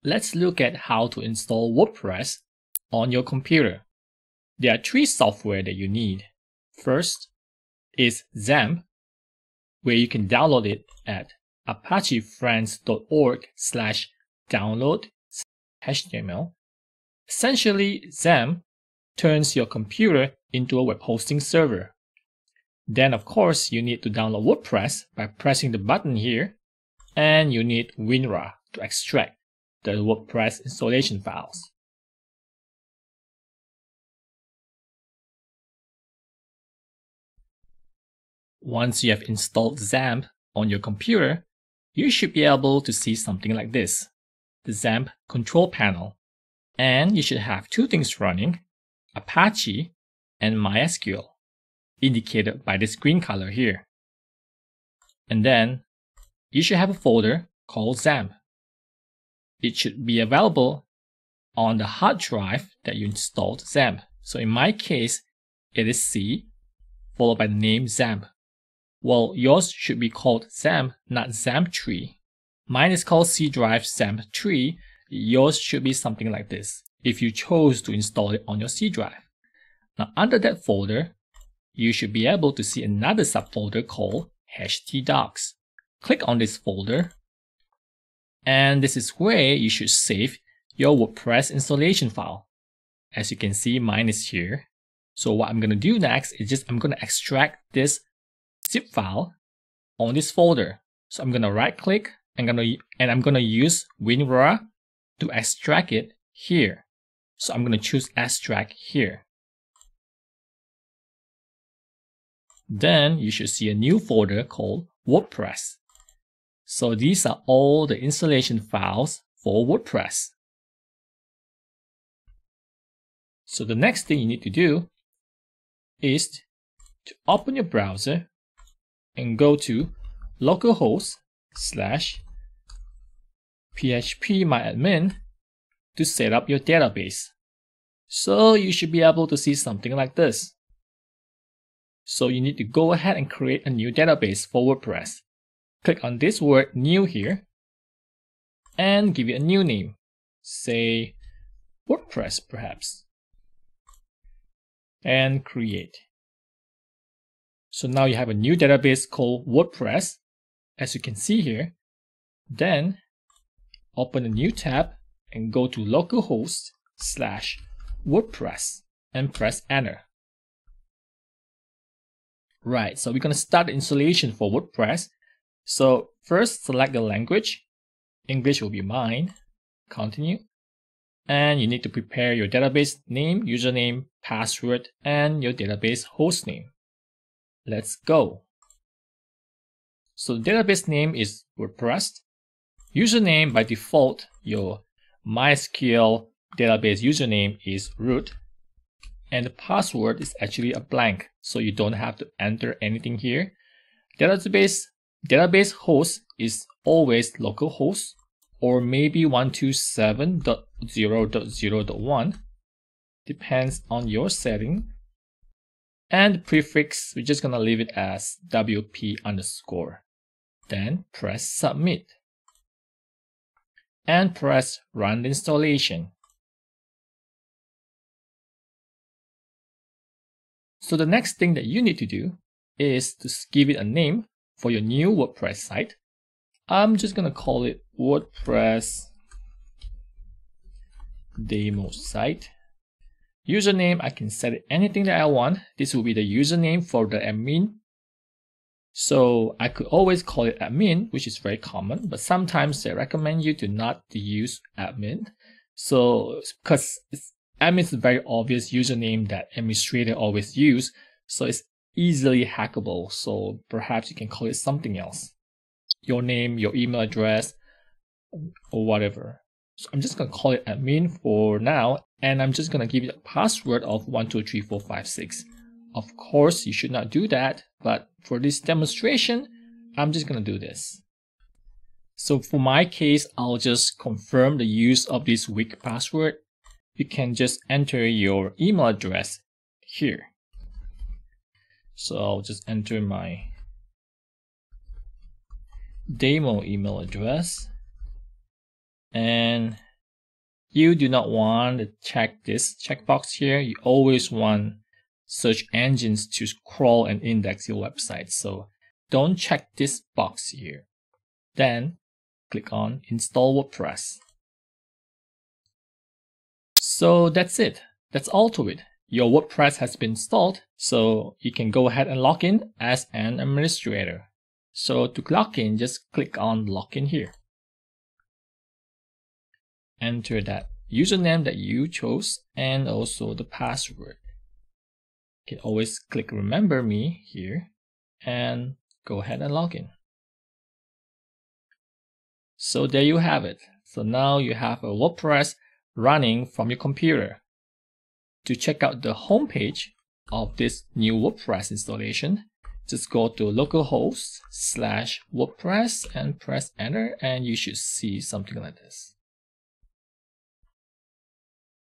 let's look at how to install WordPress on your computer. There are three software that you need. First is Xampp, where you can download it at apachefriends.org/download/HTML. Essentially, Xampp turns your computer into a web hosting server. Then, of course, you need to download WordPress by pressing the button here, and you need WinRAR to extract the WordPress installation files. Once you have installed Xampp on your computer, you should be able to see something like this, the Xampp control panel. And you should have two things running, Apache and MySQL, indicated by this green color here. And then you should have a folder called Xampp. It should be available on the hard drive that you installed Xampp. So in my case, it is C, followed by the name Xampp. Well, yours should be called Xampp, not Xampp3. Mine is called C drive Xampp3. Yours should be something like this, if you chose to install it on your C drive. Now, under that folder, you should be able to see another subfolder called htdocs. Click on this folder, and this is where you should save your WordPress installation file. As you can see, mine is here. So what I'm going to do next is I'm going to extract this zip file on this folder. So I'm going to right click and I'm going to use WinRAR to extract it here. So I'm going to choose extract here. Then you should see a new folder called WordPress. So these are all the installation files for WordPress. So the next thing you need to do is to open your browser and go to localhost/phpMyAdmin to set up your database. So you should be able to see something like this. So you need to go ahead and create a new database for WordPress. Click on this word new here and give it a new name. Say WordPress perhaps. And create. So now you have a new database called WordPress, as you can see here. Then open a new tab and go to localhost/WordPress and press enter. Right, so we're going to start the installation for WordPress. So first select the language. English will be mine. Continue. And you need to prepare your database name, username, password, and your database host name. Let's go. So the database name is WordPress. Username by default, your MySQL database username is root. And the password is actually a blank, so you don't have to enter anything here. Database host is always localhost or maybe 127.0.0.1. Depends on your setting. And the prefix, we're just going to leave it as WP_. Then press submit. And press run the installation. So the next thing that you need to do is to give it a name for your new WordPress site. I'm just going to call it WordPress demo site. Username, I can set it anything that I want. This will be the username for the admin. So I could always call it admin, which is very common, but sometimes they recommend you to not to use admin. So because admin is a very obvious username that administrator always use, so it's easily hackable. So perhaps you can call it something else. Your name, your email address, or whatever. So I'm just going to call it admin for now, and I'm just going to give it a password of 123456. Of course, you should not do that, but for this demonstration, I'm just going to do this. So for my case, I'll just confirm the use of this weak password. You can just enter your email address here. So I'll just enter my demo email address, and You do not want to check this checkbox here. You always want search engines to crawl and index your website. So don't check this box here. Then click on Install WordPress. So that's it. That's all to it. Your WordPress has been installed, so you can go ahead and log in as an administrator. So to log in, just click on Login here. Enter that username that you chose and also the password. You can always click Remember Me here and go ahead and log in. So there you have it. So now you have a WordPress running from your computer. To check out the homepage of this new WordPress installation, just go to localhost/WordPress and press enter, and you should see something like this.